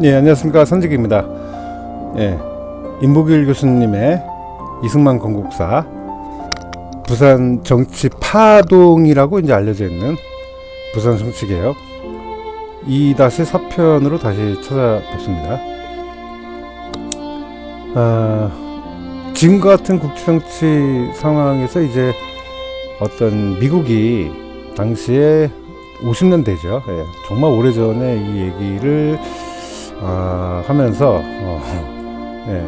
예, 안녕하십니까. 선직입니다. 예, 임보길 교수님의 이승만 건국사 부산 정치 파동이라고 이제 알려져 있는 부산 정치개혁 2-4편으로 다시 찾아뵙습니다. 지금과 같은 국제정치 상황에서 이제 어떤 미국이 당시에 50년대죠. 예, 정말 오래전에 이 얘기를 하면서 예,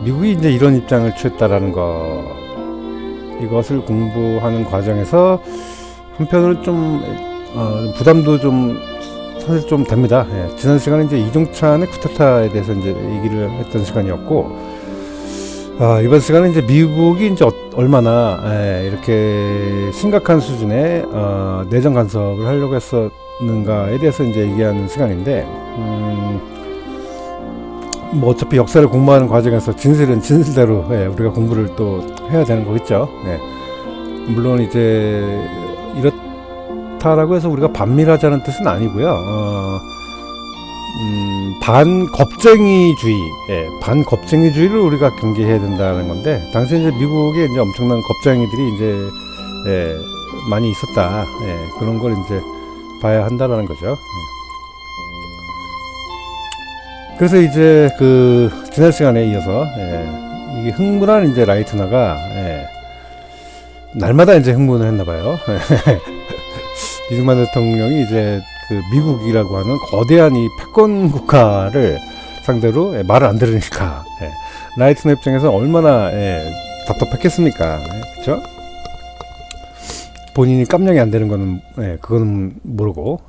미국이 이제 이런 입장을 취했다라는 거, 이것을 공부하는 과정에서 한편으로 좀 부담도 좀 사실 좀 됩니다. 예, 지난 시간에 이제 이종찬의 쿠데타에 대해서 이제 얘기를 했던 시간이었고, 이번 시간은 이제 미국이 이제 얼마나 이렇게 심각한 수준의 내정 간섭을 하려고 했었는가에 대해서 이제 얘기하는 시간인데, 뭐 어차피 역사를 공부하는 과정에서 진실은 진실대로 우리가 공부를 또 해야 되는 거겠죠. 물론 이제 이렇다라고 해서 우리가 반밀하자는 뜻은 아니고요. 반겁쟁이주의, 반겁쟁이주의를 우리가 경계해야 된다는 건데, 당시 이제 미국에 이제 엄청난 겁쟁이들이 이제 많이 있었다. 그런 걸 이제 봐야 한다라는 거죠. 그래서 이제 그 지난 시간에 이어서 이게 흥분한 이제 라이트너가 날마다 이제 흥분을 했나봐요. 이승만 대통령이 이제 그 미국이라고 하는 거대한 이 패권 국가를 상대로 말을 안 들으니까 라이트너 입장에서 얼마나 답답했겠습니까? 그렇죠? 본인이 깜냥이 안 되는 거는 그거는 모르고.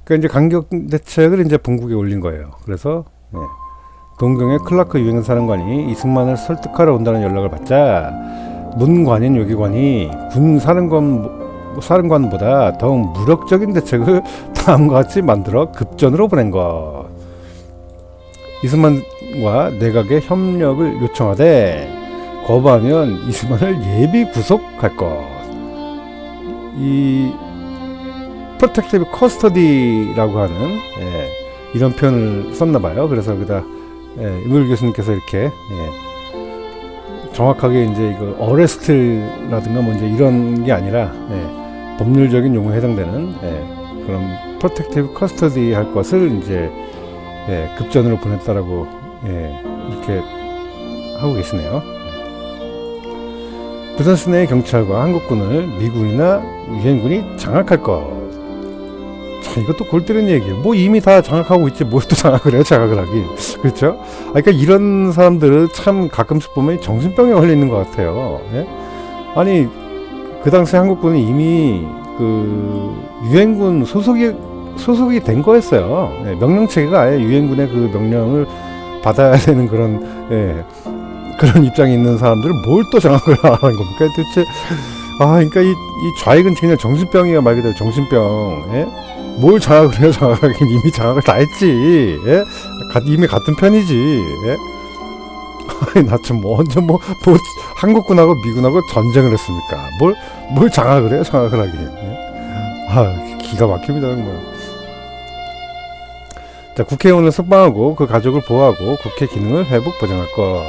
그러니까 이제 강경 대책을 이제 본국에 올린 거예요. 그래서 동경의 클라크 유엔사령관이 이승만을 설득하러 온다는 연락을 받자 문관인 요기관이 군 사령관보다 더욱 무력적인 대책을 다음과 같이 만들어 급전으로 보낸 것. 이승만과 내각의 협력을 요청하되 거부하면 이승만을 예비 구속할 것. 이 프로텍티브 커스터디라고 하는 이런 표현을 썼나봐요. 그래서 여기다 임을 교수님께서 이렇게 정확하게 이제 이거 어레스트라든가 뭐 이제 이런 게 아니라 법률적인 용어에 해당되는 그런 프로텍티브 커스터디 할 것을 이제 급전으로 보냈다라고 이렇게 하고 계시네요. 부산 시내의 경찰과 한국군을 미군이나 유엔군이 장악할 것. 자, 이것도 골 때리는 얘기예요. 뭐 이미 다 장악하고 있지 뭘 또 장악을 해요. 장악을 하긴. 그렇죠? 그러니까 이런 사람들은 참 가끔씩 보면 정신병에 걸리는 것 같아요. 아니 그 당시 한국군은 이미 그 유엔군 소속이 된 거였어요. 명령 체계가 아예 유엔군의 그 명령을 받아야 되는 그런 그런 입장에 있는 사람들을 뭘 또 장악을 하는 겁니까? 도대체 그러니까 이 좌익은 그냥 정신병이야. 말 그대로 정신병. 뭘 장악을 해요? 장악하긴 이미 장악을 다 했지. 이미 같은 편이지. 나 참 뭐 언제 뭐 한국군하고 미군하고 전쟁을 했습니까? 뭘 장악을 해요? 장악을 하긴. 기가 막힙니다 정말. 자, 국회의원을 석방하고 그 가족을 보호하고 국회 기능을 회복 보장할 것.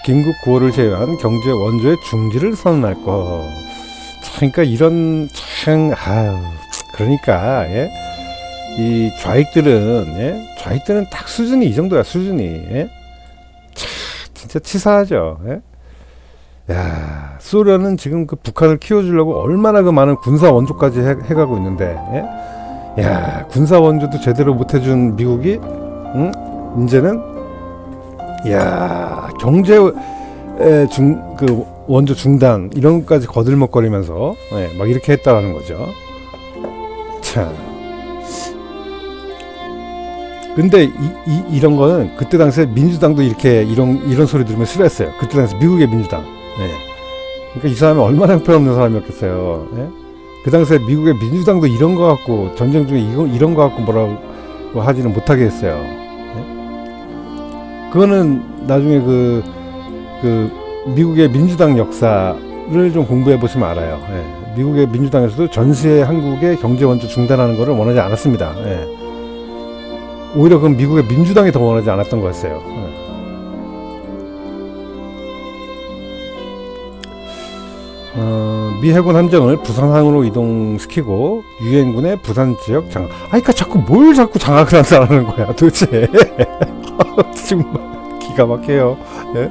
긴급 구호를 제외한 경제 원조의 중지를 선언할 것. 그러니까 이런 그러니까 이 좌익들은 딱 수준이 이 정도야. 수준이 진짜 치사하죠. 야, 소련은 지금 그 북한을 키워주려고 얼마나 그 많은 군사 원조까지 해가고 있는데, 야, 군사 원조도 제대로 못해준 미국이, 이제는, 야, 경제 그 원조 중단 이런 것까지 거들먹거리면서 막 이렇게 했다라는 거죠. 참. 근데 이런 거는 그때 당시에 민주당도 이렇게 이런 소리 들으면 싫어했어요. 그때 당시 미국의 민주당. 그러니까 이 사람이 얼마나 형편없는 사람이었겠어요. 그 당시에 미국의 민주당도 이런 거 갖고 전쟁 중에 이런 거 갖고 뭐라고 하지는 못하게 했어요. 그거는 나중에 그 미국의 민주당 역사를 좀 공부해 보시면 알아요. 미국의 민주당에서도 전시에 한국의 경제 원조 중단하는 것을 원하지 않았습니다. 오히려 그건 미국의 민주당이 더 원하지 않았던 거였어요. 미 해군 함정을 부산항으로 이동시키고 유엔군의 부산 지역 장악. 그러니까 자꾸 뭘 자꾸 장악을 한다는 거야 도대체. 정말 기가 막혀요. 예?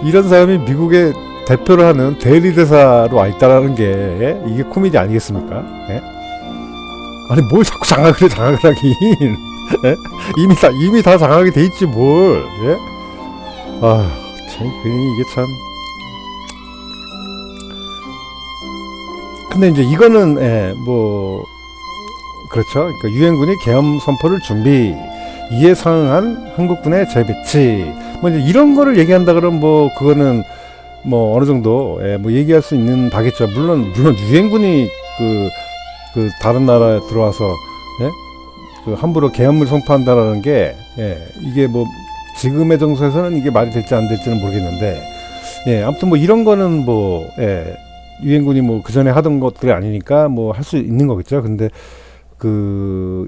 이런 사람이 미국의 대표를 하는 대리대사로 와 있다라는 게, 예? 이게 코미디 아니겠습니까? 예? 아니 뭘 자꾸 장악을 해, 장악을 하긴. 예? 이미 다 장악이 돼 있지 뭘. 예? 참 이게 참. 근데 이제 이거는 뭐 그렇죠. 그러니까 유엔군이 계엄 선포를 준비, 이에 상응한 한국군의 재배치, 뭐 이제 이런 거를 얘기한다 그러면 뭐 그거는 뭐 어느 정도 뭐 얘기할 수 있는 바겠죠. 물론 유엔군이 그 다른 나라에 들어와서 그 함부로 계엄을 선포한다라는 게 이게 뭐 지금의 정서에서는 이게 말이 될지 안 될지는 모르겠는데 아무튼 뭐 이런 거는 뭐 유엔군이 뭐 그 전에 하던 것들이 아니니까 뭐 할 수 있는 거겠죠. 근데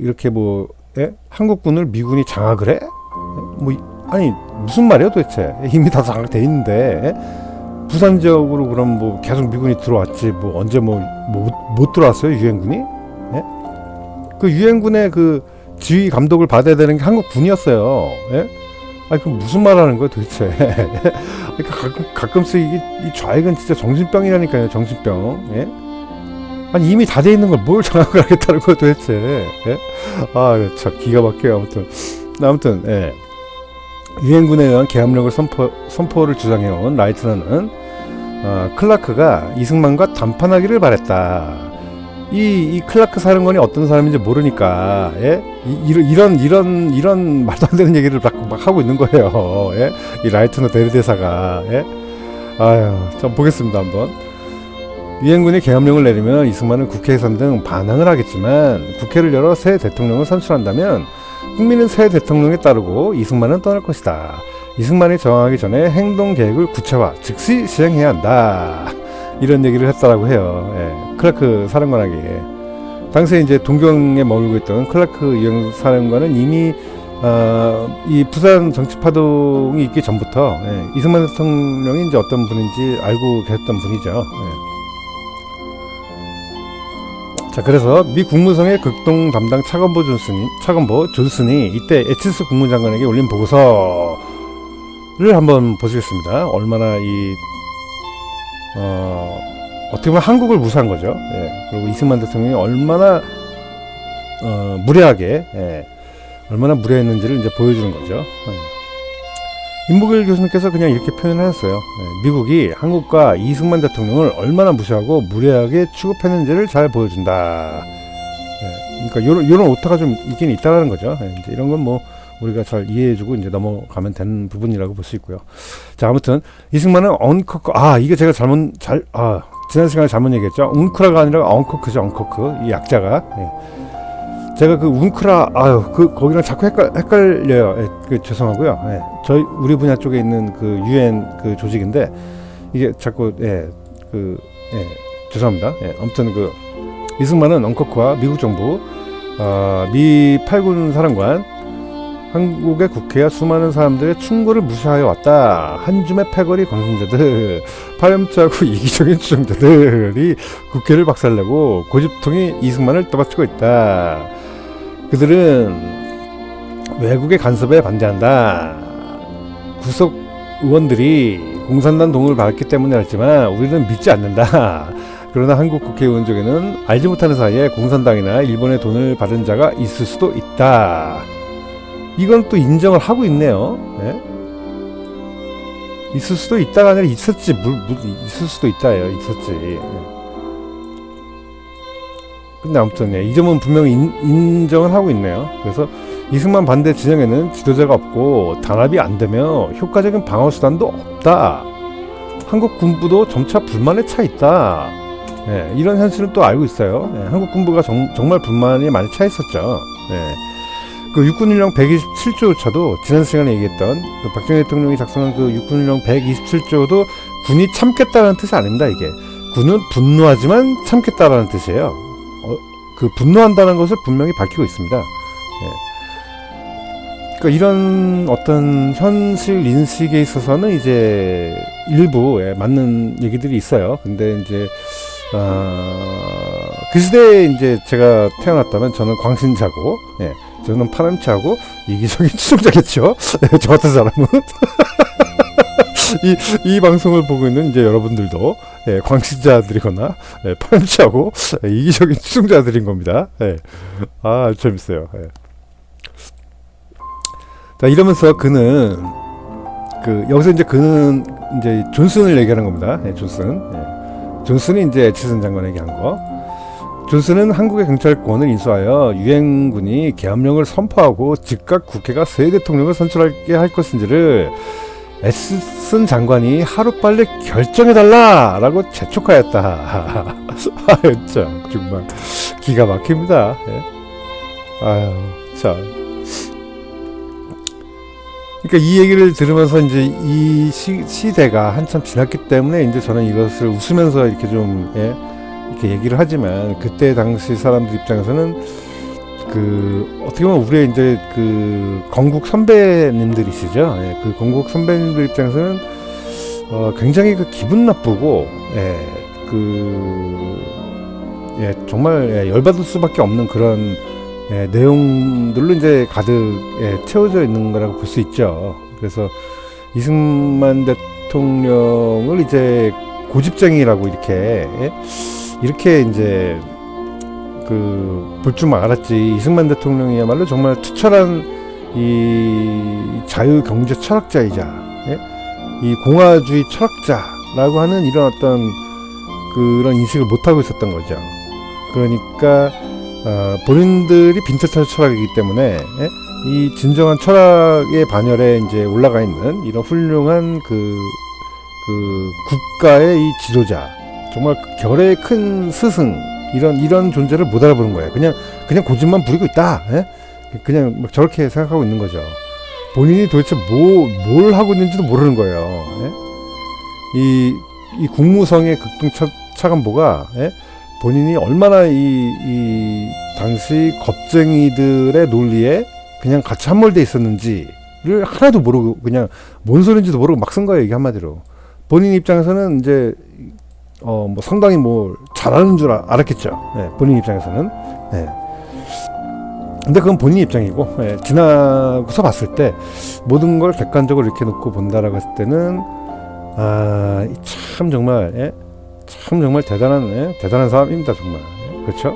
이렇게 뭐 한국군을 미군이 장악을 해? 뭐 아니 무슨 말이야 도대체? 이미 다 장악돼 있는데 부산 지역으로 그럼 뭐 계속 미군이 들어왔지 뭐 언제 뭐 못 들어왔어요 유엔군이? 그 유엔군의 그 지휘 감독을 받아야 되는 게 한국군이었어요. 아니 그럼 무슨 말하는 거야 도대체? 그러니까 가끔씩 이 좌익은 진짜 정신병이라니까요. 정신병. 아니 이미 다 돼 있는 걸 뭘 장악을 하겠다는 거야 도대체. 참 기가 막혀요. 아무튼 유엔군에 의한 계엄령을 선포를 주장해온 라이트너는 클라크가 이승만과 담판하기를 바랬다. 이 클라크 사령관이 어떤 사람인지 모르니까 이런 말도 안 되는 얘기를 막 하고 있는 거예요. 이 라이트너 대리대사가. 좀 보겠습니다 한번. 유엔군이 계엄령을 내리면 이승만은 국회 예산 등 반항을 하겠지만 국회를 열어 새 대통령을 선출한다면 국민은 새 대통령에 따르고 이승만은 떠날 것이다. 이승만이 저항하기 전에 행동 계획을 구체화, 즉시 시행해야 한다. 이런 얘기를 했다라고 해요. 클라크 사령관에게. 당시에 이제 동경에 머물고 있던 클라크 유엔 사령관은 이미 이 부산 정치파동이 있기 전부터 이승만 대통령이 이제 어떤 분인지 알고 계셨던 분이죠. 자, 그래서 미 국무성의 극동 담당 차관보 존슨이 이때 에치스 국무장관에게 올린 보고서를 한번 보시겠습니다. 얼마나 어떻게 보면 한국을 무시한 거죠. 그리고 이승만 대통령이 얼마나 무례하게 얼마나 무례했는지를 이제 보여주는 거죠. 임목일 교수님께서 그냥 이렇게 표현을 하셨어요. 미국이 한국과 이승만 대통령을 얼마나 무시하고 무례하게 취급했는지를 잘 보여준다. 그러니까 요런 오타가 좀 있긴 있다라는 거죠. 이제 이런 건 뭐 우리가 잘 이해해주고 이제 넘어가면 되는 부분이라고 볼 수 있고요. 자, 아무튼 이승만은 언커크, 이게 제가 지난 시간에 잘못 얘기했죠. 웅크라가 아니라 언커크죠. 언커크, 이 약자가. 제가 그 웅크라, 거기랑 자꾸 헷갈려요. 죄송하고요. 우리 분야 쪽에 있는 그 유엔 그 조직인데, 이게 자꾸, 죄송합니다. 아무튼 이승만은 언커크와 미국 정부, 미 8군 사령관, 한국의 국회와 수많은 사람들의 충고를 무시하여 왔다. 한 줌의 패거리 권선자들, 파렴치하고 이기적인 추종자들이 국회를 박살내고 고집통이 이승만을 떠받치고 있다. 그들은 외국의 간섭에 반대한다. 구속 의원들이 공산당 동을 받았기 때문에 알지만 우리는 믿지 않는다. 그러나 한국 국회의원 중에는 알지 못하는 사이에 공산당이나 일본의 돈을 받은 자가 있을 수도 있다. 이건 또 인정을 하고 있네요. 있을 수도 있다가 아니라 있었지. 있을 수도 있다예요. 있었지. 근데 아무튼 이 점은 분명히 인정을 하고 있네요. 그래서 이승만 반대 진영에는 지도자가 없고 단합이 안 되며 효과적인 방어 수단도 없다. 한국 군부도 점차 불만에 차 있다. 이런 현실은 또 알고 있어요. 한국 군부가 정말 불만이 많이 차 있었죠. 그 육군일령 127조차도 지난 시간에 얘기했던 박정희 대통령이 작성한 그 육군일령 127조도 군이 참겠다라는 뜻이 아닙니다. 이게 군은 분노하지만 참겠다라는 뜻이에요. 그 분노한다는 것을 분명히 밝히고 있습니다. 그러니까 이런 어떤 현실 인식에 있어서는 이제 일부 맞는 얘기들이 있어요. 근데 이제 그 시대에 이제 제가 태어났다면 저는 광신자고, 저는 파렴치하고 이기적인 추종자겠죠. 저 같은 사람은 이 방송을 보고 있는 이제 여러분들도 광신자들이거나 파렴치하고 이기적인 추종자들인 겁니다. 아, 재밌어요. 자, 이러면서 그는 여기서 이제 그는 이제 존슨을 얘기하는 겁니다. 존슨이 이제 애치슨 장관에게 한 거. 존슨은 한국의 경찰권을 인수하여 유엔군이 계엄령을 선포하고 즉각 국회가 새 대통령을 선출하게 할 것인지를 애치슨 장관이 하루빨리 결정해달라라고 재촉하였다. 아유, 참 정말 기가 막힙니다. 아유, 참. 그러니까 이 얘기를 들으면서 이제 이 시대가 한참 지났기 때문에 이제 저는 이것을 웃으면서 이렇게 좀 이렇게 얘기를 하지만, 그때 당시 사람들 입장에서는 어떻게 보면 우리의 이제 건국 선배님들이시죠. 그 건국 선배님들 입장에서는 굉장히 기분 나쁘고 정말 열받을 수밖에 없는 그런 내용들로 이제 가득 채워져 있는 거라고 볼 수 있죠. 그래서 이승만 대통령을 이제 고집쟁이라고 이렇게 이제 볼 줄 알았지. 이승만 대통령이야말로 정말 투철한 이 자유 경제 철학자이자 이 공화주의 철학자라고 하는 이런 어떤 그런 인식을 못 하고 있었던 거죠. 그러니까 본인들이 빈털털 철학이기 때문에 이 진정한 철학의 반열에 이제 올라가 있는 이런 훌륭한 국가의 이 지도자, 정말 결의 큰 스승, 이런 존재를 못 알아보는 거예요. 그냥 고집만 부리고 있다. 그냥 막 저렇게 생각하고 있는 거죠. 본인이 도대체 뭘 하고 있는지도 모르는 거예요. 이 국무성의 극동차관보가 본인이 얼마나 이 당시 겁쟁이들의 논리에 그냥 같이 함몰돼 있었는지를 하나도 모르고 그냥 뭔 소리인지도 모르고 막 쓴 거예요. 이게 한마디로. 본인 입장에서는 이제 뭐 상당히 뭐 잘하는 줄 알았겠죠. 본인 입장에서는. 근데 그건 본인 입장이고, 지나고서 봤을 때 모든 걸 객관적으로 이렇게 놓고 본다라고 했을 때는 참 정말 대단한 사람입니다. 정말. 그렇죠?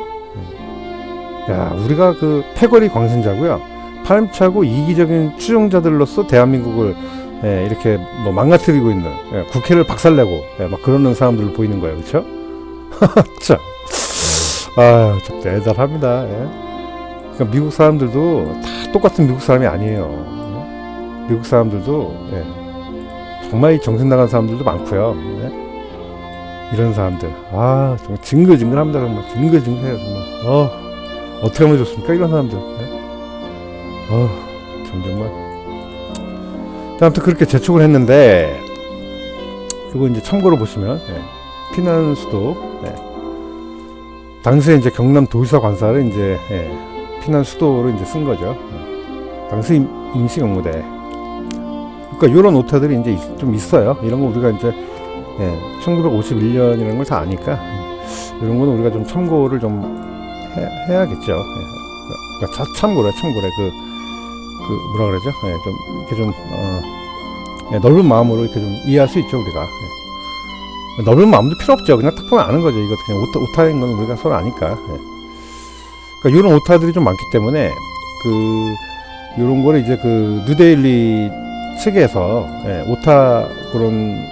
야, 우리가 패거리 광신자고요, 파렴치하고 이기적인 추종자들로서 대한민국을 이렇게 뭐 망가뜨리고 있는, 국회를 박살내고 막 그러는 사람들로 보이는 거예요. 그렇죠? 참. 참 대단합니다. 그러니까 미국 사람들도 다 똑같은 미국 사람이 아니에요. 미국 사람들도 정말 정신 나간 사람들도 많고요. 이런 사람들 정말 징글징글합니다. 정말 징글징글해요. 정말 어떻게 하면 좋습니까? 이런 사람들. 정말. 아무튼 그렇게 재촉을 했는데, 이거 이제 참고로 보시면 피난 수도, 당시에 이제 경남 도지사 관사를 이제 피난 수도로 이제 쓴 거죠. 당시 임시 경무대. 그러니까 이런 오타들이 이제 좀 있어요. 이런 거 우리가 이제 1951년이라는 걸 다 아니까 이런 거는 우리가 좀 참고를 좀 해야겠죠. 그러니까 참고래. 뭐라 그러죠? 좀 이렇게 좀 넓은 마음으로 이렇게 좀 이해할 수 있죠, 우리가. 넓은 마음도 필요 없죠. 그냥 딱 보면 아는 거죠. 이거 그냥 오타인 건 우리가 서로 아니까. 그러니까 이런 오타들이 좀 많기 때문에 이런 거를 이제 뉴데일리 측에서 오타 그런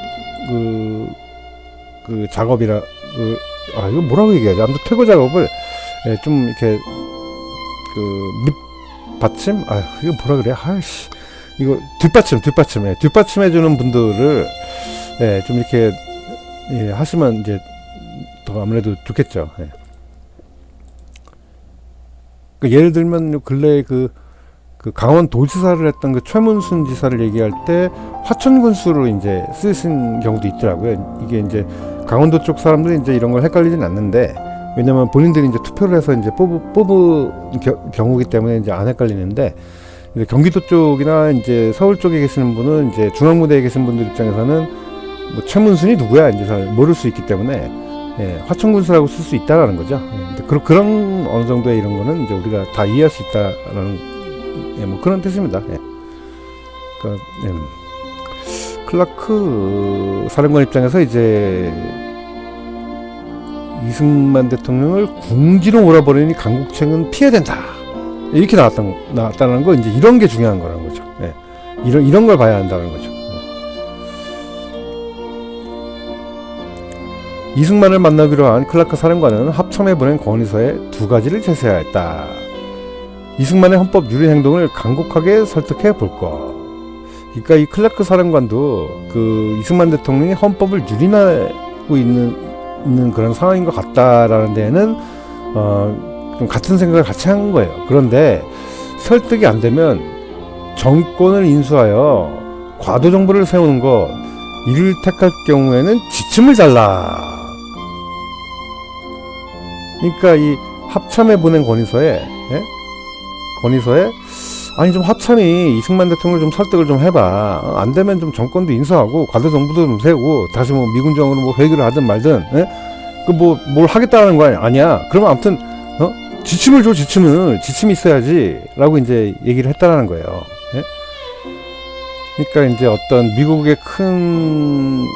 작업이라 이거 뭐라고 얘기하지? 아무튼 퇴거 작업을 좀 이렇게 밑받침? 이거 뭐라 그래? 이거 뒷받침해 주는 분들을 좀 이렇게 하시면 이제 더 아무래도 좋겠죠. 예를 들면 근래에 강원 도지사를 했던 최문순 지사를 얘기할 때 화천군수로 이제 쓰신 경우도 있더라고요. 이게 이제 강원도 쪽 사람들이 이제 이런 걸 헷갈리진 않는데, 왜냐면 본인들이 이제 투표를 해서 이제 뽑은 경우기 때문에 이제 안 헷갈리는데, 이제 경기도 쪽이나 이제 서울 쪽에 계시는 분은 이제 중앙무대에 계신 분들 입장에서는 뭐 최문순이 누구야 이제 잘 모를 수 있기 때문에 예, 화천군수라고 쓸 수 있다라는 거죠. 예, 그런 어느 정도의 이런 거는 이제 우리가 다 이해할 수 있다라는 예, 뭐 그런 뜻입니다. 예. 그러니까 클라크 사령관 입장에서 이제 이승만 대통령을 궁지로 몰아버리니 강국책은 피해야 된다. 이렇게 나왔다는 거, 이제 이런 게 중요한 거라는 거죠. 예. 이런 걸 봐야 한다는 거죠. 예. 이승만을 만나기로 한 클라크 사령관은 합참에 보낸 건의서에 두 가지를 제시하였다. 이승만의 헌법 유린 행동을 강곡하게 설득해 볼 것. 그러니까 이 클라크 사령관도 그 이승만 대통령이 헌법을 유린하고 있는 그런 상황인 것 같다라는 데에는 좀 같은 생각을 같이 한 거예요. 그런데 설득이 안 되면 정권을 인수하여 과도 정부를 세우는 것, 이를 택할 경우에는 지침을 잘라. 그러니까 이 합참에 보낸 건의서에 아니 좀 합참이 이승만 대통령을 좀 설득을 좀 해봐. 안 되면 좀 정권도 인수하고 과도 정부도 좀 세우고 다시 뭐 미군정으로 뭐 회귀를 하든 말든 그 뭐 뭘 하겠다는 거 아니야. 그러면 아무튼 지침을 줘. 지침이 있어야지 라고 이제 얘기를 했다라는 거예요. 예? 그러니까 이제 어떤 미국의 큰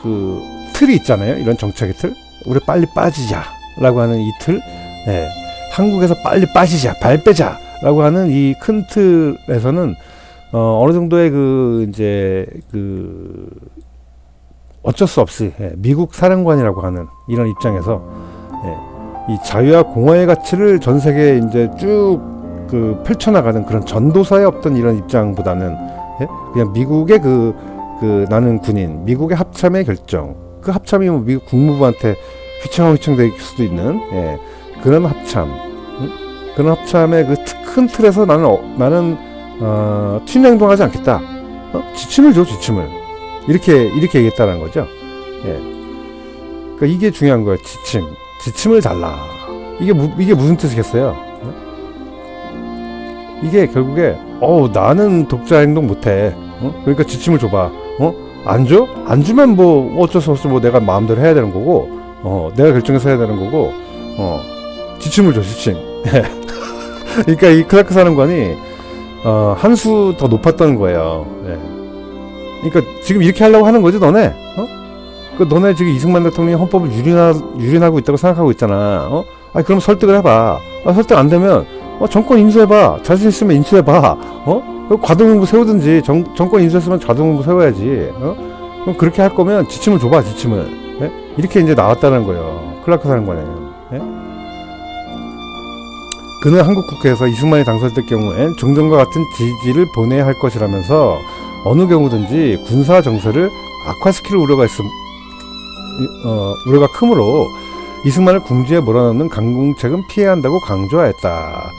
그 틀이 있잖아요. 이런 정책의 틀. 우리 빨리 빠지자 라고 하는 이 틀. 예. 한국에서 빨리 빠지자, 발 빼자 라고 하는 이 큰 틀에서는 어느 정도의 이제 어쩔 수 없이 미국 사령관이라고 하는 이런 입장에서 이 자유와 공화의 가치를 전 세계에 이제 쭉 펼쳐나가는 그런 전도사의 없던 이런 입장보다는 그냥 미국의 나는 군인, 미국의 합참의 결정, 그 합참이 뭐 미국 국무부한테 휘청될 수도 있는 그런 합참, 그런 합참의 그 큰 틀에서 나는 튀는 행동하지 않겠다. 지침을 줘, 지침을. 이렇게 얘기했다는 거죠. 예. 그러니까 이게 중요한 거예요. 지침을 달라. 이게 무슨 뜻이겠어요? 이게 결국에 나는 독자 행동 못해. 그러니까 지침을 줘봐. 안 줘? 안 주면 뭐 어쩔 수 없이 뭐 내가 마음대로 해야 되는 거고, 내가 결정해서 해야 되는 거고, 지침을 줘, 지침. 그러니까 이 클라크 사령관이 한 수 더 높았던 거예요. 예. 그러니까 지금 이렇게 하려고 하는 거지, 너네. 너네 지금 이승만 대통령이 헌법을 유린하고 있다고 생각하고 있잖아. 그럼 설득을 해봐. 설득 안 되면 정권 인수해봐. 자신 있으면 인수해봐. 과도정부 세우든지 정권 인수했으면 과도정부 세워야지. 그럼 그렇게 할 거면 지침을 줘봐, 지침을. 예? 이렇게 이제 나왔다는 거예요. 클라크 사령관이에요. 예? 그는 한국 국회에서 이승만이 당선될 경우엔 종전과 같은 지지를 보내야 할 것이라면서 어느 경우든지 군사 정세를 악화시킬 우려가 크므로 이승만을 궁지에 몰아넣는 강공책은 피해야 한다고 강조하였다.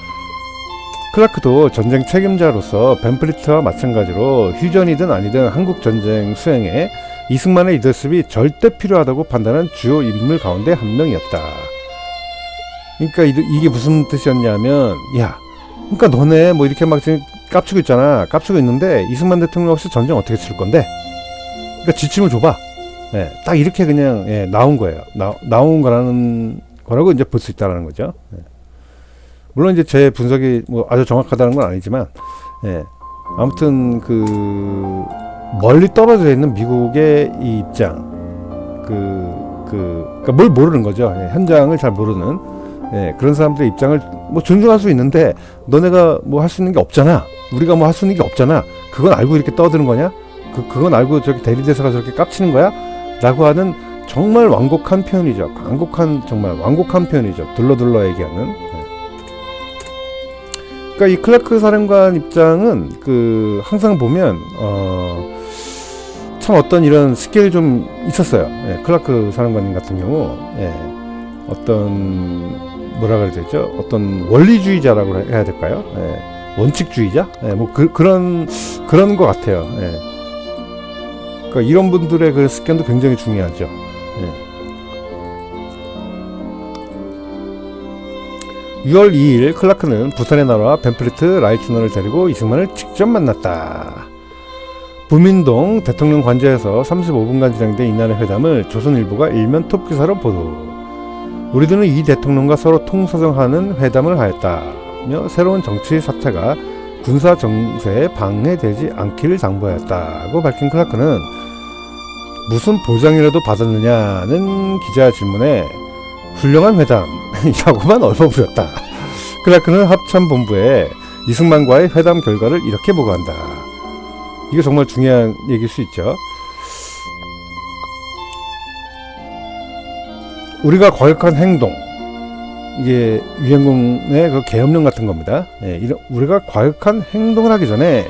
클라크도 전쟁 책임자로서 벤프리트와 마찬가지로 휴전이든 아니든 한국 전쟁 수행에 이승만의 리더십이 절대 필요하다고 판단한 주요 인물 가운데 한 명이었다. 그러니까 이게 무슨 뜻이었냐면, 그러니까 너네 뭐 이렇게 막 지금 깝치고 있잖아. 깝치고 있는데 이승만 대통령 없이 전쟁 어떻게 칠 건데? 그러니까 지침을 줘봐. 딱 이렇게 그냥 나온 거예요. 나온 거라고 이제 볼 수 있다는 거죠. 물론 이제 제 분석이 뭐 아주 정확하다는 건 아니지만, 아무튼 멀리 떨어져 있는 미국의 이 입장, 그러니까 뭘 모르는 거죠. 현장을 잘 모르는. 그런 사람들의 입장을 뭐 존중할 수 있는데, 너네가 뭐 할 수 있는 게 없잖아. 우리가 뭐 할 수 있는 게 없잖아. 그건 알고 이렇게 떠드는 거냐? 그건 알고 저렇게 대리대사가 저렇게 깝치는 거야? 라고 하는 정말 완곡한 표현이죠. 정말 완곡한 표현이죠. 둘러 얘기하는. 그러니까 이 클라크 사령관 입장은 항상 보면 참 어떤 이런 스킬이 좀 있었어요. 클라크 사령관님 같은 경우 어떤 뭐라 그래야 되죠? 어떤 원리주의자라고 해야 될까요? 원칙주의자? 뭐 그런 것 같아요. 그러니까 이런 분들의 그 습견도 굉장히 중요하죠. 6월 2일 클라크는 부산에 나와 벤프리트 라이트너를 데리고 이승만을 직접 만났다. 부민동 대통령 관저에서 35분간 진행된 이날의 회담을 조선일보가 일면 톱기사로 보도. 우리들은 이 대통령과 서로 통소정하는 회담을 하였다며 새로운 정치 사태가 군사 정세에 방해되지 않기를 당부하였다고 밝힌 클라크는 무슨 보장이라도 받았느냐는 기자 질문에 훌륭한 회담이라고만 얼버무렸다. 클라크는 합참본부에 이승만과의 회담 결과를 이렇게 보고한다. 이게 정말 중요한 얘기일 수 있죠. 우리가 과격한 행동, 이게 유엔군의 그 계엄령 같은 겁니다. 예, 우리가 과격한 행동을 하기 전에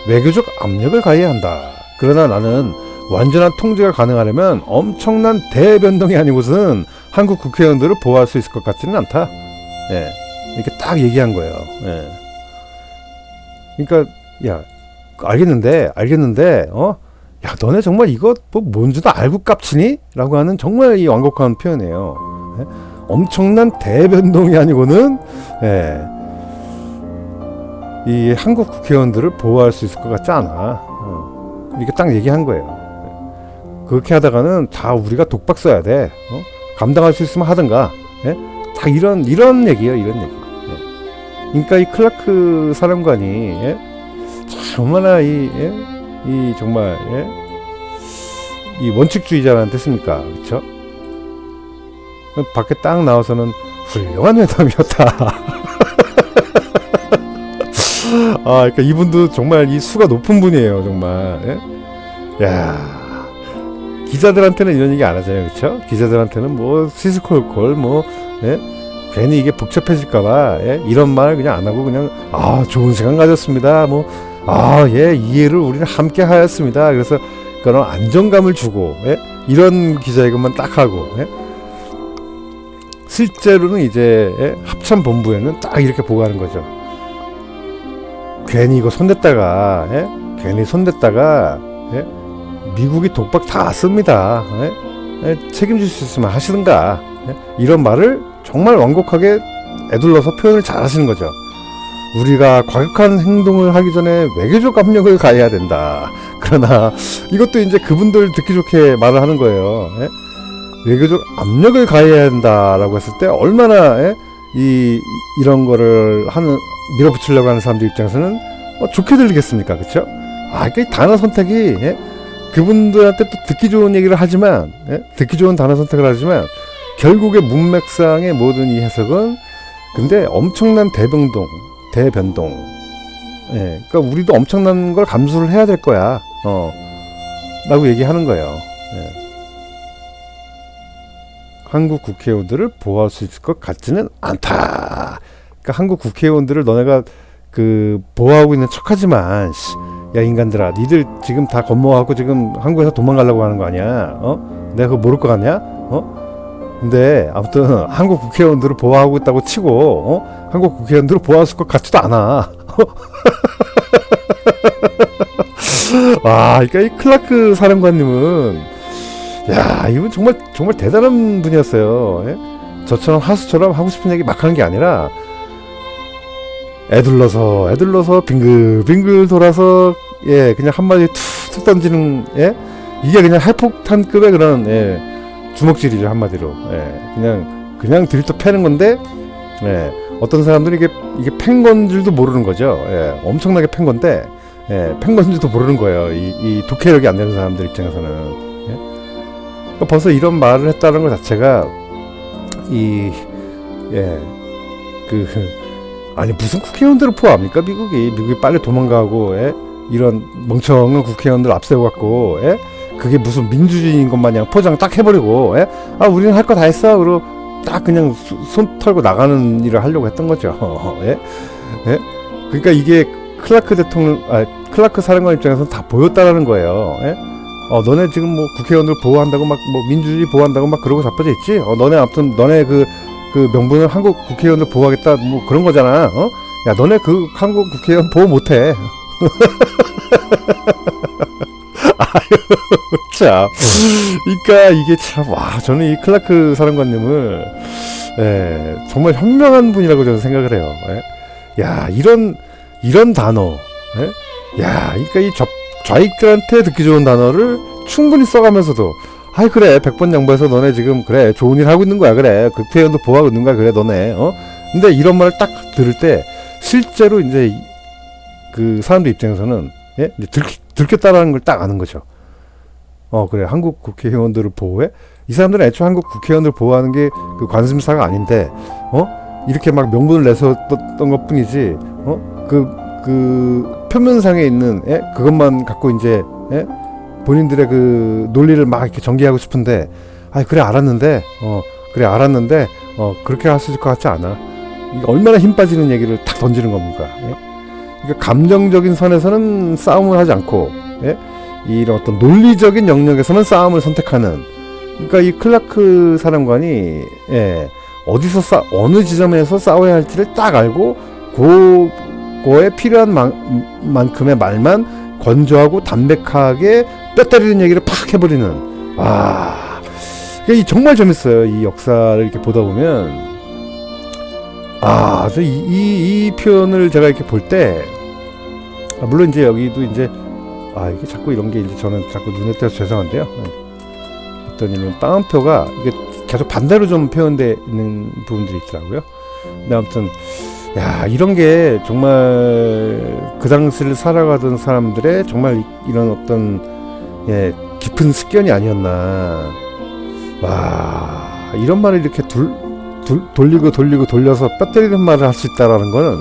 외교적 압력을 가해야 한다. 그러나 나는 완전한 통제가 가능하려면 엄청난 대변동이 아니고서는 한국 국회의원들을 보호할 수 있을 것 같지는 않다. 예, 이렇게 딱 얘기한 거예요. 예. 그러니까 야, 알겠는데, 야, 너네 정말 이거 뭐 뭔지도 알고 깝치니? 라고 하는 정말 이 완곡한 표현이에요. 예? 엄청난 대변동이 아니고는, 예, 이 한국 국회의원들을 보호할 수 있을 것 같지 않아. 이렇게 딱 얘기한 거예요. 그렇게 하다가는 다 우리가 독박 써야 돼. 감당할 수 있으면 하든가. 예? 다 이런 얘기예요, 이런 얘기. 예. 그러니까 이 클라크 사령관이, 예? 얼마나 이 정말, 예? 이 원칙주의자라는 뜻입니까? 그쵸? 밖에 딱 나와서는 훌륭한 회담이었다. 그러니까 이분도 정말 이 수가 높은 분이에요, 정말. 예? 야, 기자들한테는 이런 얘기 안 하잖아요, 그쵸? 기자들한테는 뭐 시스콜콜 뭐, 예? 괜히 이게 복잡해질까봐, 예? 이런 말 그냥 안 하고 그냥 좋은 시간 가졌습니다. 뭐 예, 이해를 우리는 함께 하였습니다. 그래서 그런 안정감을 주고, 예? 이런 기자회견만 딱 하고, 예? 실제로는 이제, 예? 합참본부에는 딱 이렇게 보고하는 거죠. 괜히 이거 손댔다가, 예? 예? 미국이 독박 다 씁니다. 예? 예? 책임질 수 있으면 하시든가. 예? 이런 말을 정말 완곡하게 애둘러서 표현을 잘 하시는 거죠. 우리가 과격한 행동을 하기 전에 외교적 압력을 가해야 된다. 그러나 이것도 이제 그분들 듣기 좋게 말을 하는 거예요. 예? 외교적 압력을 가해야 된다라고 했을 때 얼마나, 예? 이런 거를 밀어붙이려고 하는 사람들 입장에서는 좋게 들리겠습니까, 그렇죠? 그러니까 이 단어 선택이, 예? 그분들한테 또 듣기 좋은 얘기를 하지만, 예? 듣기 좋은 단어 선택을 하지만 결국에 문맥상의 모든 이 해석은 근데 엄청난 대변동, 예, 그러니까 우리도 엄청난 걸 감수를 해야 될 거야, 라고 얘기하는 거예요. 예. 한국 국회의원들을 보호할 수 있을 것 같지는 않다. 그러니까 한국 국회의원들을 너네가 보호하고 있는 척하지만, 야 인간들아, 니들 지금 다 겁먹하고 지금 한국에서 도망가려고 하는 거 아니야? 내가 그거 모를 것 같냐? 근데 아무튼 한국 국회의원들을 보호하고 있다고 치고, 한국 국회의원들을 보호할 것 같지도 않아. 그러니까 이 클라크 사령관님은, 야, 이분 정말 대단한 분이었어요. 예? 저처럼 하수처럼 하고 싶은 얘기 막 하는 게 아니라 애둘러서 빙글빙글 돌아서, 예, 그냥 한마디 툭툭 던지는, 예, 이게 그냥 핵폭탄급의 그런, 예, 주먹질이죠, 한마디로. 예, 그냥 들이터 패는 건데, 예, 어떤 사람들은 이게 팬 건 줄도 모르는 거죠. 예, 엄청나게 팬 건데, 예, 팬 건 줄도 모르는 거예요. 이 독해력이 안 되는 사람들 입장에서는. 예? 그러니까 벌써 이런 말을 했다는 것 자체가, 아니, 무슨 국회의원들을 포함합니까? 미국이 빨리 도망가고, 예? 이런 멍청한 국회의원들 앞세워갖고, 예? 그게 무슨 민주주의인 것 마냥 포장 딱 해버리고, 예? 우리는 할 거 다 했어. 그리고 딱 그냥 손 털고 나가는 일을 하려고 했던 거죠. 예? 예? 그러니까 이게 클라크 사령관 입장에서는 다 보였다라는 거예요. 예? 너네 지금 뭐 국회의원들 보호한다고 뭐 민주주의 보호한다고 막 그러고 자빠져 있지? 너네 아무튼 너네 그 명분을 한국 국회의원들 보호하겠다 뭐 그런 거잖아. 야, 너네 한국 국회의원 보호 못해. 참. 그러니까 이게 참, 저는 이 클라크 사령관님을 예, 정말 현명한 분이라고 저는 생각을 해요. 예. 야, 이런 단어, 예? 야, 그러니까 이 좌익들한테 듣기 좋은 단어를 충분히 써가면서도, 아이 그래 100번 양보해서 너네 지금 그래 좋은 일 하고 있는 거야, 그래 국회의원도 보호하고 있는 거야, 그래 너네 근데 이런 말을 딱 들을 때 실제로 이제 그 사람들 입장에서는, 예? 이제 들켰다라는 걸 딱 아는 거죠. 그래 한국 국회의원들을 보호해? 이 사람들은 애초에 한국 국회의원들 보호하는 게 그 관심사가 아닌데 이렇게 막 명분을 내세웠던 것 뿐이지 그 표면상에 있는, 예? 그것만 갖고 이제, 예? 본인들의 그 논리를 막 이렇게 전개하고 싶은데, 그래 알았는데 그렇게 할 수 있을 것 같지 않아. 이게 얼마나 힘 빠지는 얘기를 탁 던지는 겁니까? 예? 그러니까 감정적인 선에서는 싸움을 하지 않고, 예? 이런 어떤 논리적인 영역에서는 싸움을 선택하는, 그러니까 이 클라크 사령관이, 예, 어디서 어느 지점에서 싸워야 할지를 딱 알고 그거에 필요한 만큼의 말만 건조하고 담백하게 뼈 때리는 얘기를 팍 해버리는. 와, 이게 정말 재밌어요. 이 역사를 이렇게 보다 보면. 이 표현을 제가 이렇게 볼 때, 물론 이제 여기도 이제, 이게 자꾸 이런 게 이제 저는 자꾸 눈에 띄어서 죄송한데요. 어떤 이런 따옴표가 이게 계속 반대로 좀 표현되어 있는 부분들이 있더라고요. 근데 아무튼, 야, 이런 게 정말 그 당시를 살아가던 사람들의 정말 이런 어떤, 예, 깊은 식견이 아니었나. 와, 이런 말을 이렇게 돌리고 돌려서 뼈 때리는 말을 할 수 있다라는 거는,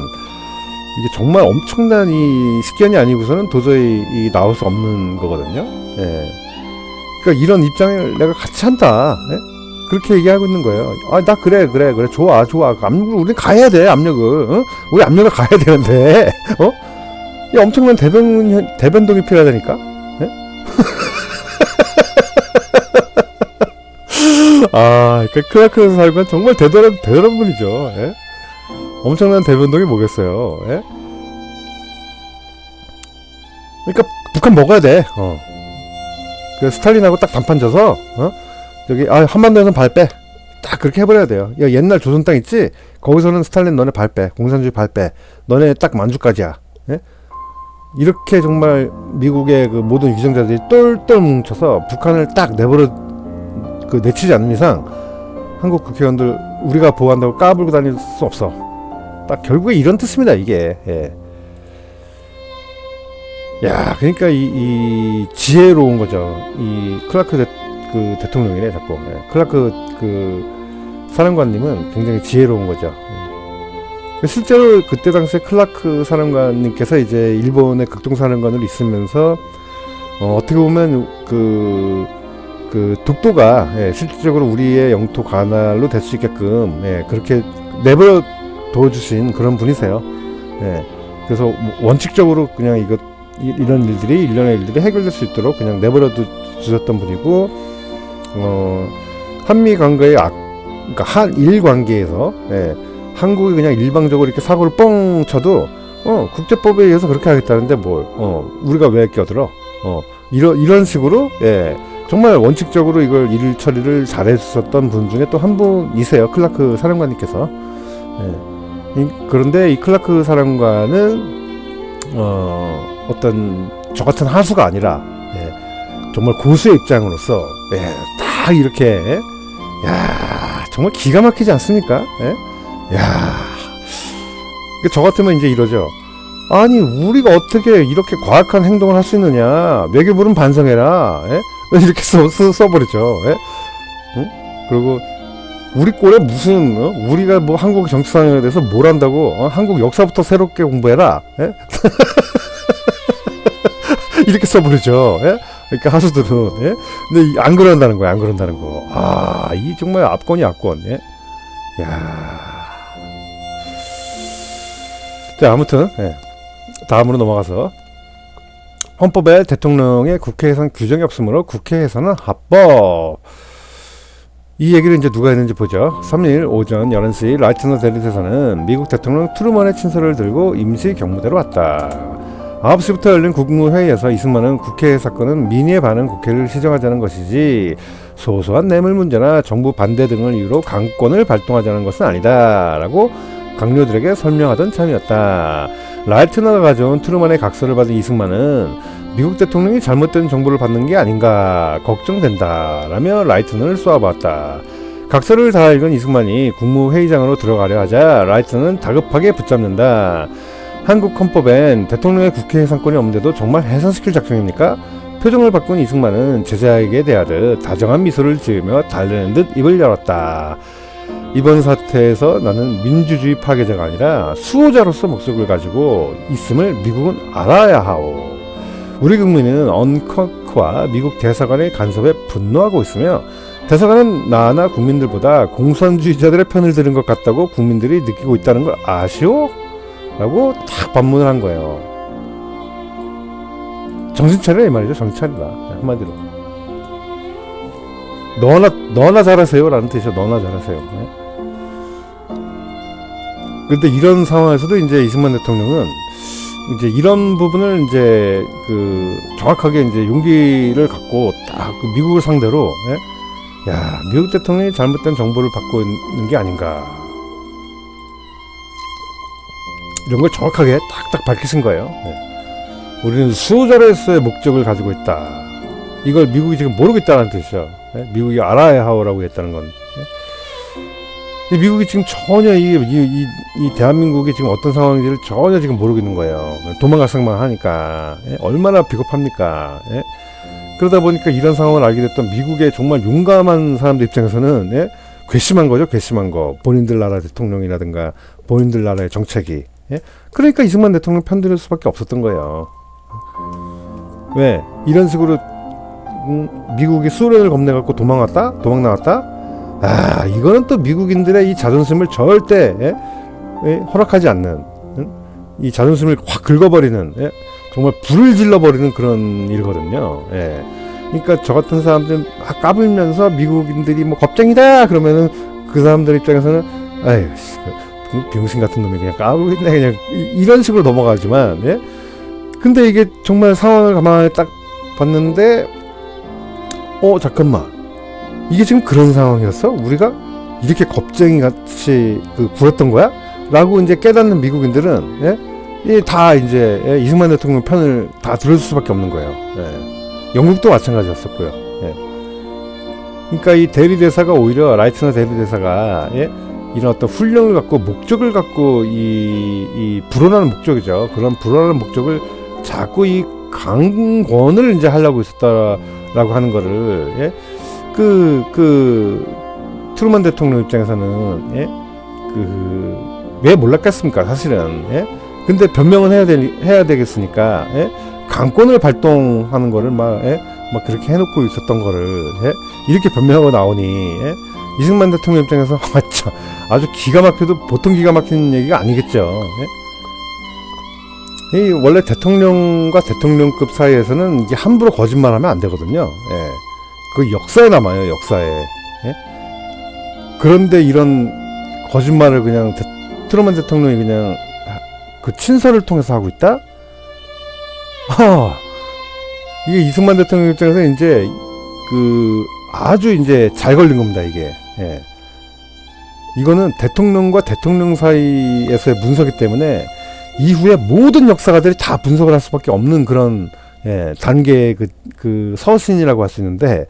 이게 정말 엄청난 이 식견이 아니고서는 도저히 나올 수 없는 거거든요. 예. 그러니까 이런 입장을 내가 같이 한다, 예? 그렇게 얘기하고 있는 거예요. 나 그래 좋아 압력을 우리 가야 돼. 압력을, 우리 압력을 가야 되는데, 이 엄청난 대변동이 필요하다니까. 예? 그러니까 클라크 사령관 정말 대단한 분이죠. 예? 엄청난 대변동이 뭐겠어요. 예? 그러니까 북한 먹어야 돼. 그 스탈린하고 딱 단판 져서, 저기 한반도에서는 발 빼. 딱 그렇게 해버려야 돼요. 야, 옛날 조선 땅 있지? 거기서는 스탈린 너네 발 빼. 공산주의 발 빼. 너네 딱 만주까지야. 예? 이렇게 정말 미국의 그 모든 위정자들이 똘똘 뭉쳐서 북한을 딱 내치지 않는 이상 한국 국회의원들 우리가 보호한다고 까불고 다닐 수 없어. 딱 결국에 이런 뜻입니다, 이게. 예. 야, 그러니까 이 지혜로운 거죠. 이 클라크 대통령이네, 자꾸. 예. 클라크 사령관님은 굉장히 지혜로운 거죠. 예. 실제로 그때 당시에 클라크 사령관님께서 이제 일본의 극동사령관으로 있으면서 어떻게 보면 그 독도가, 예, 실질적으로 우리의 영토 관할로 될 수 있게끔, 예, 그렇게 내버려 둬주신 그런 분이세요. 예, 그래서 원칙적으로 그냥 이런 일련의 일들이 해결될 수 있도록 그냥 내버려 주셨던 분이고, 한미 관계의 그러니까 한일 관계에서, 예, 한국이 그냥 일방적으로 이렇게 사고를 뻥 쳐도 국제법에 의해서 그렇게 하겠다는데 우리가 왜 껴들어? 이런 식으로, 예, 정말 원칙적으로 일 처리를 잘해주셨던 분 중에 또 한 분이세요. 클라크 사령관님께서. 예. 그런데 이 클라크 사령관은 어떤 저 같은 하수가 아니라, 예, 정말 고수의 입장으로서, 예, 딱 이렇게, 야, 정말 기가 막히지 않습니까? 예? 야, 저 같으면 이제 이러죠. 아니, 우리가 어떻게 이렇게 과학한 행동을 할 수 있느냐? 외교부는 반성해라. 예? 이렇게 써버리죠. 예? 응? 그리고 우리 꼴에 무슨, 우리가 뭐 한국 정치 상황에 대해서 뭘 안다고, 한국 역사부터 새롭게 공부해라. 예? 이렇게 써버리죠. 예? 그러니까 하수들은, 예? 근데 안 그런다는 거야, 안 그런다는 거. 이 정말 압권이 압권. 예? 야. 자, 아무튼, 예. 다음으로 넘어가서, 헌법에 대통령의 국회 해산 규정이 없으므로 국회 해산은 합법. 이 얘기를 이제 누가 했는지 보죠. 3일 오전 11시 라이트너 대리에서는 미국 대통령 트루먼의 친서를 들고 임시 경무대로 왔다. 9시부터 열린 국무회의에서 이승만은 국회 사건은 민의에 반한 국회를 시정하자는 것이지 소소한 뇌물 문제나 정부 반대 등을 이유로 강권을 발동하자는 것은 아니다 라고 강요들에게 설명하던 참이었다. 라이트너가 가져온 트루만의 각서를 받은 이승만은 미국 대통령이 잘못된 정보를 받는 게 아닌가 걱정된다 라며 라이트너를 쏘아봤다. 각서를 다 읽은 이승만이 국무회의장으로 들어가려 하자 라이트너는 다급하게 붙잡는다. 한국 헌법엔 대통령의 국회 해산권이 없는데도 정말 해산시킬 작정입니까? 표정을 바꾼 이승만은 제자에게 대하듯 다정한 미소를 지으며 달래는 듯 입을 열었다. 이번 사태에서 나는 민주주의 파괴자가 아니라 수호자로서 목적을 가지고 있음을 미국은 알아야 하오. 우리 국민은 언커크와 미국 대사관의 간섭에 분노하고 있으며 대사관은 나나 국민들보다 공산주의자들의 편을 들은 것 같다고 국민들이 느끼고 있다는 걸 아시오? 라고 딱 반문을 한 거예요. 정신 차려 이 말이죠. 정신 차리라 한마디로. 너나 잘하세요 라는 뜻이죠. 너나 잘하세요. 네? 근데 이런 상황에서도 이제 이승만 대통령은 이제 이런 부분을 이제 정확하게 이제 용기를 갖고 딱 미국을 상대로 야 미국 대통령이 잘못된 정보를 받고 있는 게 아닌가 이런 걸 정확하게 딱딱 밝히신 거예요. 우리는 수호자로서의 목적을 가지고 있다. 이걸 미국이 지금 모르고 있다는 뜻이죠. 미국이 알아야 하오라고 했다는 건. 미국이 지금 전혀 이 대한민국이 지금 어떤 상황인지를 전혀 지금 모르고 있는 거예요. 도망갈 생각만 하니까. 얼마나 비겁합니까? 그러다 보니까 이런 상황을 알게 됐던 미국의 정말 용감한 사람들 입장에서는 괘씸한 거죠. 괘씸한 거. 본인들 나라 대통령이라든가 본인들 나라의 정책이. 그러니까 이승만 대통령 편들 수밖에 없었던 거예요. 왜? 이런 식으로 미국이 소련을 겁내갖고 도망 나왔다? 아, 이거는 또 미국인들의 이 자존심을 절대 허락하지 않는 이 자존심을 확 긁어버리는 정말 불을 질러버리는 그런 일이거든요. 그러니까 저 같은 사람들 막 까불면서 미국인들이 뭐 겁쟁이다 그러면은 그 사람들 입장에서는 아유 병신 같은 놈이 그냥 까불고 있네 그냥 이런 식으로 넘어가지만 근데 이게 정말 상황을 가만히 딱 봤는데 잠깐만 이게 지금 그런 상황이었어? 우리가 이렇게 겁쟁이 같이 굴었던 거야? 라고 이제 깨닫는 미국인들은 다 이제 이승만 대통령 편을 다 들어줄 수밖에 없는 거예요. 영국도 마찬가지였었고요. 그러니까 이 대리대사가 오히려 라이트너 대리대사가 이런 어떤 훈령을 갖고 목적을 갖고 이 불어나는 목적이죠. 그런 불어나는 목적을 자꾸 이 강권을 이제 하려고 있었다라고 하는 거를 트루먼 대통령 입장에서는 왜 몰랐겠습니까 사실은. 근데 변명은 해야 되겠으니까 강권을 발동하는 거를 막 그렇게 해놓고 있었던 거를 이렇게 변명하고 나오니 이승만 대통령 입장에서 아주 기가 막혀도 보통 기가 막힌 얘기가 아니겠죠. 원래 대통령과 대통령급 사이에서는 이게 함부로 거짓말하면 안 되거든요. 그 역사에 남아요. 역사에. 그런데 이런 거짓말을 그냥 트루먼 대통령이 그냥 그 친서를 통해서 하고 있다? 이게 이승만 대통령 입장에서 이제 아주 이제 잘 걸린 겁니다. 이게. 이거는 대통령과 대통령 사이에서의 문서기 때문에 이후에 모든 역사가들이 다 분석을 할 수밖에 없는 그런 단계의 그 서신이라고 할 수 있는데,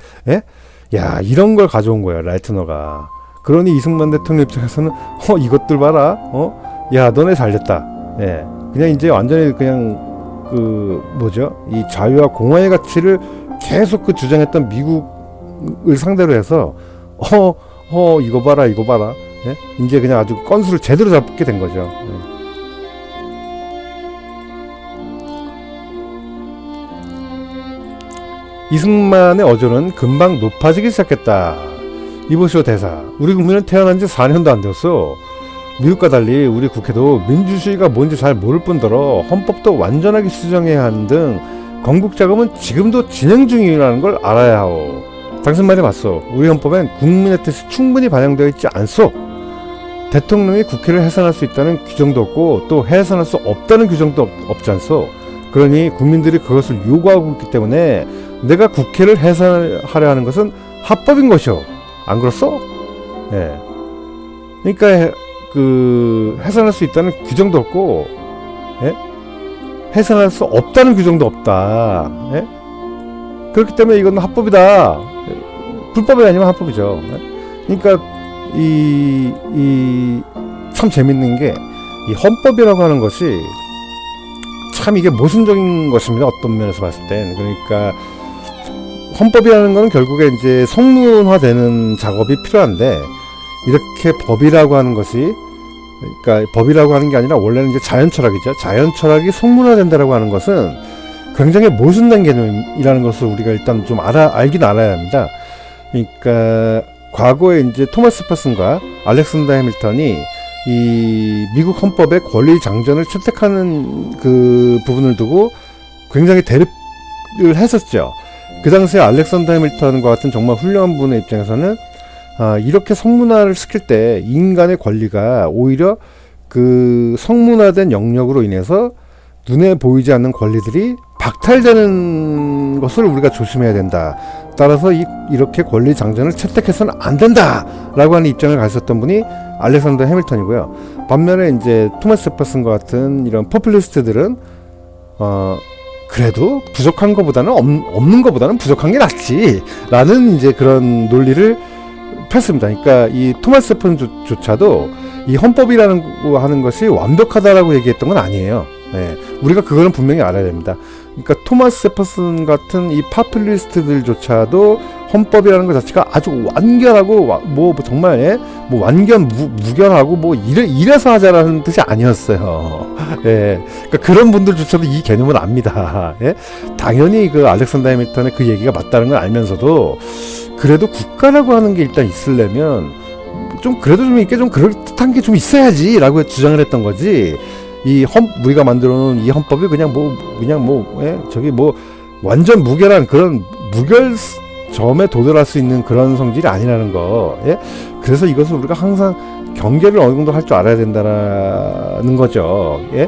야, 이런 걸 가져온 거야, 라이트너가. 그러니 이승만 대통령 입장에서는, 이것들 봐라, 야, 너네 잘됐다. 그냥 이제 완전히 그냥, 이 자유와 공화의 가치를 계속 주장했던 미국을 상대로 해서, 이거 봐라, 이거 봐라. 이제 그냥 아주 건수를 제대로 잡게 된 거죠. 이승만의 어조는 금방 높아지기 시작했다. 이보시오 대사. 우리 국민은 태어난 지 4년도 안 되었어. 미국과 달리 우리 국회도 민주주의가 뭔지 잘 모를 뿐더러 헌법도 완전하게 수정해야 하는 등 건국작업은 지금도 진행 중이라는 걸 알아야 하오. 당신 말이 맞소. 우리 헌법엔 국민의 뜻이 충분히 반영되어 있지 않소. 대통령이 국회를 해산할 수 있다는 규정도 없고 또 해산할 수 없다는 규정도 없지 않소. 그러니 국민들이 그것을 요구하고 있기 때문에 내가 국회를 해산하려 하는 것은 합법인 것이오. 안 그렇소? 예. 그러니까 그 해산할 수 있다는 규정도 없고, 예? 해산할 수 없다는 규정도 없다. 예? 그렇기 때문에 이건 합법이다. 불법이 아니면 합법이죠. 예? 그러니까 참 재밌는 게 이 헌법이라고 하는 것이 참 이게 모순적인 것입니다. 어떤 면에서 봤을 땐. 그러니까 헌법이라는 건 결국에 이제 성문화되는 작업이 필요한데, 이렇게 법이라고 하는 것이, 그러니까 법이라고 하는 게 아니라 원래는 이제 자연철학이죠. 자연철학이 성문화된다라고 하는 것은 굉장히 모순된 개념이라는 것을 우리가 일단 좀 알긴 알아야 합니다. 그러니까 과거에 이제 토마스 파슨과 알렉산더 해밀턴이 이 미국 헌법의 권리 장전을 채택하는 그 부분을 두고 굉장히 대립을 했었죠. 그 당시에 알렉산더 해밀턴과 같은 정말 훌륭한 분의 입장에서는 이렇게 성문화를 시킬 때 인간의 권리가 오히려 그 성문화된 영역으로 인해서 눈에 보이지 않는 권리들이 박탈되는 것을 우리가 조심해야 된다. 따라서 이렇게 권리 장전을 채택해서는 안 된다라고 하는 입장을 가졌던 분이 알렉산더 해밀턴이고요. 반면에 이제 토마스 제퍼슨과 같은 이런 포퓰리스트들은 그래도 부족한 것보다는 없는 것보다는 부족한 게 낫지라는 이제 그런 논리를 폈습니다. 그러니까 이 토마스 제퍼슨조차도 이 헌법이라는 하는 것이 완벽하다라고 얘기했던 건 아니에요. 네, 우리가 그거는 분명히 알아야 됩니다. 그러니까 토마스 제퍼슨 같은 이 파퓰리스트들조차도 헌법이라는 것 자체가 아주 완결하고 뭐 정말 뭐 완전 무결하고 뭐 이래서 하자라는 뜻이 아니었어요. 예, 그러니까 그런 분들조차도 이 개념을 압니다. 예? 당연히 그 알렉산더 해밀턴의 그 얘기가 맞다는 걸 알면서도 그래도 국가라고 하는 게 일단 있으려면 좀 그래도 좀 이게 좀 그럴듯한 게 좀 있어야지라고 주장을 했던 거지. 우리가 만들어 놓은 이 헌법이 그냥 저기 완전 무결한 그런 무결점에 도달할 수 있는 그런 성질이 아니라는 거. 예? 그래서 이것을 우리가 항상 경계를 어느 정도 할 줄 알아야 된다는 거죠. 예?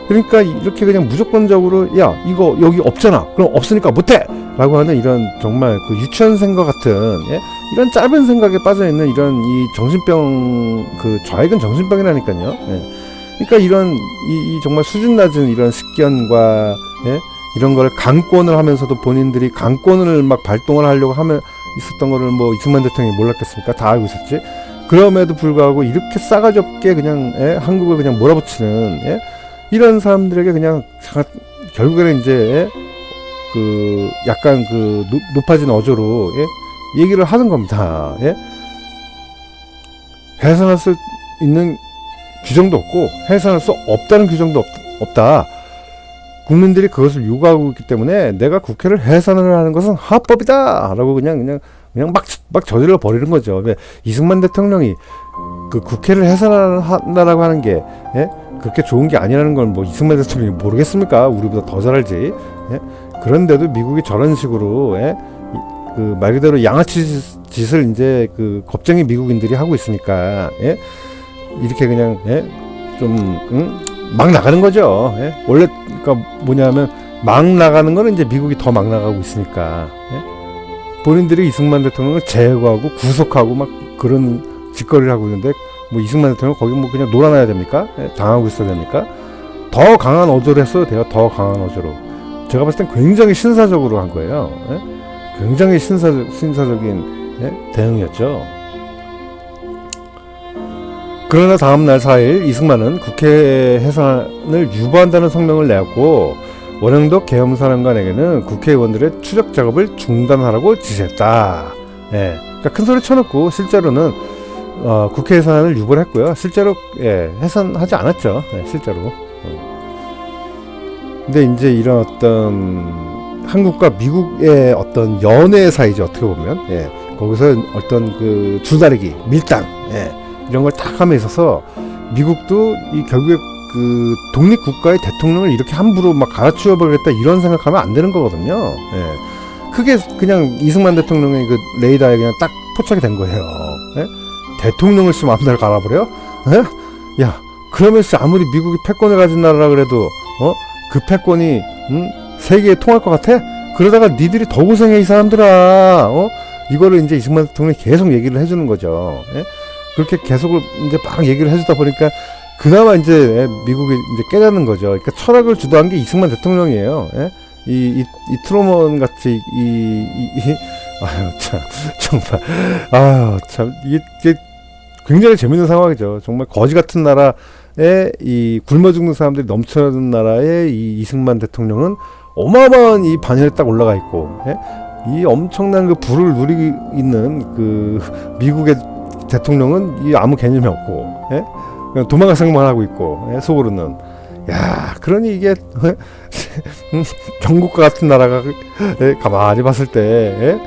그러니까 이렇게 그냥 무조건적으로 이거 여기 없잖아. 그럼 없으니까 못해! 라고 하는 이런 정말 그 유치원생과 같은, 예? 이런 짧은 생각에 빠져있는 이런 이 정신병, 그 좌익은 정신병이라니까요. 예? 그러니까 이런 이 정말 수준 낮은 이런 식견과, 예? 이런 거를 강권을 하면서도 본인들이 강권을 막 발동을 하려고 하면 있었던 거를 뭐 이승만 대통령이 몰랐겠습니까? 다 알고 있었지. 그럼에도 불구하고 이렇게 싸가지 없게 그냥, 예? 한국을 그냥 몰아붙이는, 예? 이런 사람들에게 그냥 결국에는 이제, 예? 그 약간 그 높아진 어조로, 예? 얘기를 하는 겁니다. 예? 해산할 수 있는 규정도 없고 해산할 수 없다는 규정도 없다. 국민들이 그것을 요구하고 있기 때문에 내가 국회를 해산을 하는 것은 합법이다 라고 그냥 막 저질러 버리는 거죠. 왜 이승만 대통령이 그 국회를 해산한다라고 하는 게, 예? 그렇게 좋은 게 아니라는 걸 뭐 이승만 대통령이 모르겠습니까? 우리보다 더 잘 알지. 예? 그런데도 미국이 저런 식으로, 예? 그 말 그대로 양아치 짓을 이제 그 겁쟁이 미국인들이 하고 있으니까, 예? 이렇게 그냥, 예? 좀 막 나가는 거죠. 예? 원래 그러니까 뭐냐면 막 나가는 거는 이제 미국이 더 막 나가고 있으니까, 예? 본인들이 이승만 대통령을 제거하고 구속하고 막 그런 짓거리를 하고 있는데 뭐 이승만 대통령 거기 뭐 그냥 놀아놔야 됩니까? 예? 당하고 있어야 됩니까? 더 강한 어조를 했어도 돼요. 더 강한 어조로. 제가 봤을 땐 굉장히 신사적으로 한 거예요. 예? 굉장히 신사적인, 예? 대응이었죠. 그러나 다음날 4일 이승만은 국회 해산을 유보한다는 성명을 내었고 원영덕 계엄사령관에게는 국회의원들의 추적 작업을 중단하라고 지시했다. 예, 그러니까 큰 소리 쳐놓고 실제로는 국회 해산을 유보를 했고요. 실제로, 예, 해산하지 않았죠. 예, 실제로. 근데 이제 이런 어떤 한국과 미국의 어떤 연애 사이죠. 어떻게 보면, 예, 거기서 어떤 그 줄다리기, 밀당, 예, 이런 걸 딱 함에 있어서 미국도 이 결국에 그 독립국가의 대통령을 이렇게 함부로 막 갈아치워 버리겠다 이런 생각하면 안 되는 거거든요. 예. 그게 그냥 이승만 대통령의 그 레이더에 그냥 딱 포착이 된 거예요. 예? 대통령을 씨 마음대로 갈아버려? 예? 야, 그러면 씨 아무리 미국이 패권을 가진 나라라 그래도 그 패권이 세계에 통할 것 같아? 그러다가 니들이 더 고생해 이 사람들아. 이거를 이제 이승만 대통령이 계속 얘기를 해주는 거죠. 예? 그렇게 계속을 이제 막 얘기를 해주다 보니까 그나마 이제 미국이 이제 깨닫는 거죠. 그러니까 철학을 주도한 게 이승만 대통령이에요. 예? 이 트루먼 같이 아유 참 정말 아유 참 이게 굉장히 재밌는 상황이죠. 정말 거지 같은 나라에 이 굶어 죽는 사람들이 넘쳐나는 나라에 이 이승만 대통령은 어마어마한 이 반열에 딱 올라가 있고, 예? 이 엄청난 그 부를 누리고 있는 그 미국의 대통령은 이 아무 개념이 없고, 예? 그냥 도망갈 생각만 하고 있고, 예? 속으로는 야 그러니 이게 경국과 같은 나라가 예? 가만히 봤을 때 예?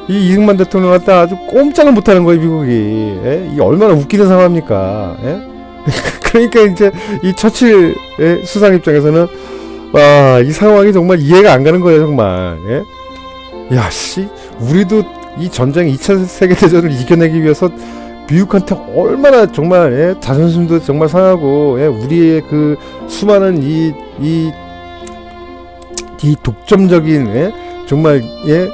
이 이승만 대통령한테 아주 꼼짝을 못하는 거예요 미국이. 예? 이 얼마나 웃기는 상황입니까? 예? 그러니까 이제 이 처칠 예? 수상 입장에서는 와, 이 상황이 정말 이해가 안 가는 거예요 정말. 예? 야 씨 우리도 이 전쟁 2차 세계대전을 이겨내기 위해서 미국한테 얼마나 정말 예? 자존심도 정말 상하고 예? 우리의 그 수많은 이 독점적인 예? 정말 예?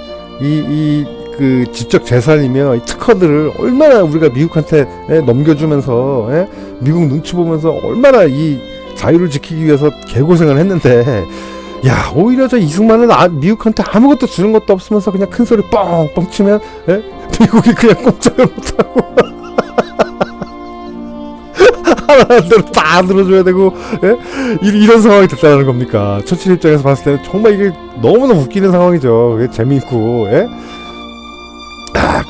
그 지적 재산이며 이 특허들을 얼마나 우리가 미국한테 예? 넘겨주면서 예? 미국 눈치 보면서 얼마나 이 자유를 지키기 위해서 개고생을 했는데 야 오히려 저 이승만은 미국한테 아무것도 주는 것도 없으면서 그냥 큰 소리 뻥뻥 치면 예? 미국이 그냥 꼼짝을 못하고 하나하나 다 들어줘야 되고 예? 이런 상황이 됐다는 겁니까. 처칠 입장에서 봤을 때는 정말 이게 너무나 웃기는 상황이죠. 그게 재미있고 예?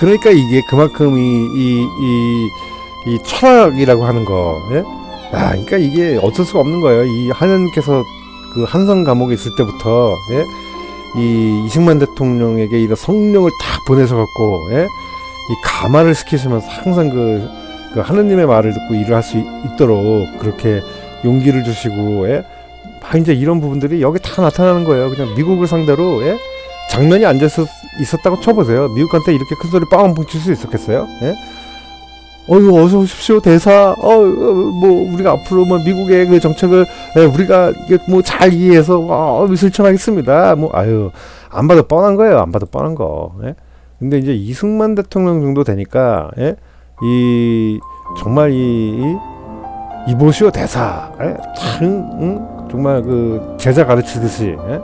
그러니까 이게 그만큼 이 철학이라고 하는 거 예? 그러니까 이게 어쩔 수가 없는 거예요. 이 하느님께서 그 한성 감옥에 있을 때부터 예? 이 이승만 대통령에게 이런 성령을 딱 보내서 갖고 예? 이 감화를 시키시면서 항상 그 하느님의 말을 듣고 일을 할 수 있도록 그렇게 용기를 주시고 예? 막 이제 이런 부분들이 여기 다 나타나는 거예요. 그냥 미국을 상대로 예? 장면이 앉아 있었다고 쳐보세요. 미국한테 이렇게 큰 소리 빵빵 칠 수 있었겠어요? 예? 어서 오십시오 대사. 뭐 우리가 앞으로 뭐 미국의 그 정책을 우리가 뭐 잘 이해해서 실천하겠습니다. 뭐 안 봐도 뻔한 거예요. 안 봐도 뻔한 거. 예? 근데 이제 이승만 대통령 정도 되니까 예? 정말 이보시오 대사. 예? 참 정말 그 제자 가르치듯이. 예?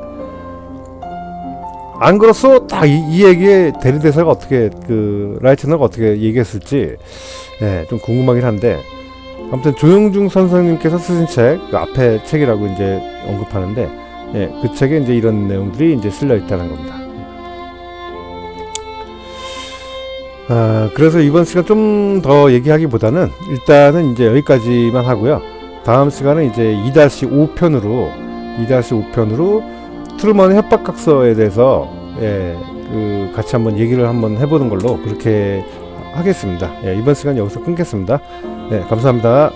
안 그렇소 딱 이 얘기에 대리대사가 어떻게 그 라이트너가 어떻게 얘기했을지 예, 좀 궁금하긴 한데 아무튼 조영중 선생님께서 쓰신 책 그 앞에 책이라고 이제 언급하는데 예, 그 책에 이제 이런 내용들이 이제 실려 있다는 겁니다. 그래서 이번 시간 좀 더 얘기하기보다는 일단은 이제 여기까지만 하고요. 다음 시간은 이제 2-5편으로 트루먼의 협박각서에 대해서 예, 그 같이 한번 얘기를 한번 해보는 걸로 그렇게 하겠습니다. 예, 이번 시간 여기서 끊겠습니다. 예, 감사합니다.